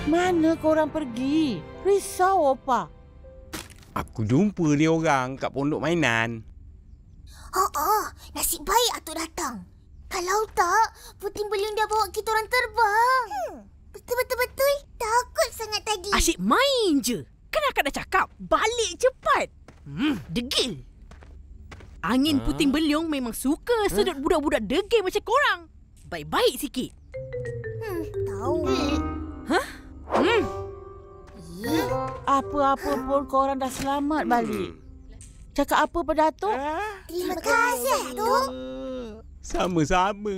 Mana korang pergi? Risau, Opa. Aku jumpa ni orang kat pondok mainan. Nasib baik Atuk datang. Kalau tak, puting beliung dia bawa kita orang terbang. Betul-betul takut sangat tadi. Asyik main je. Kan akak dah cakap, balik cepat. Degil. Angin puting beliung memang suka sedut budak-budak degil macam korang. Baik-baik sikit. Tahu. Apa-apa pun korang dah selamat balik. Cakap apa pada Atuk? Terima kasih, Atuk. Sama-sama.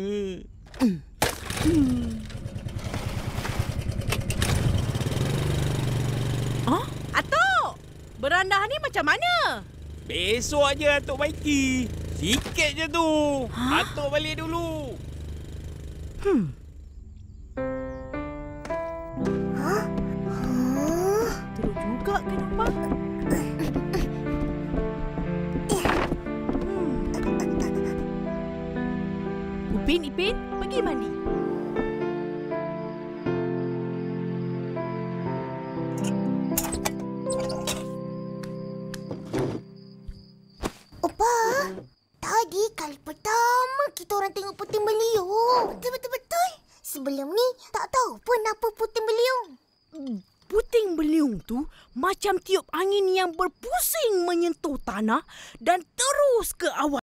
Atuk! Berandah ni macam mana? Besok aja Atuk baiki. Sikit je tu. Atuk balik dulu. Teruk juga kan, nampak? Ipin, pergi mandi. Opa, tadi kali pertama kita orang tengok puting beliung. Betul-betul. Sebelum ni tak tahu pun apa puting beliung. Puting beliung tu macam tiup angin yang berpusing menyentuh tanah dan terus ke awan.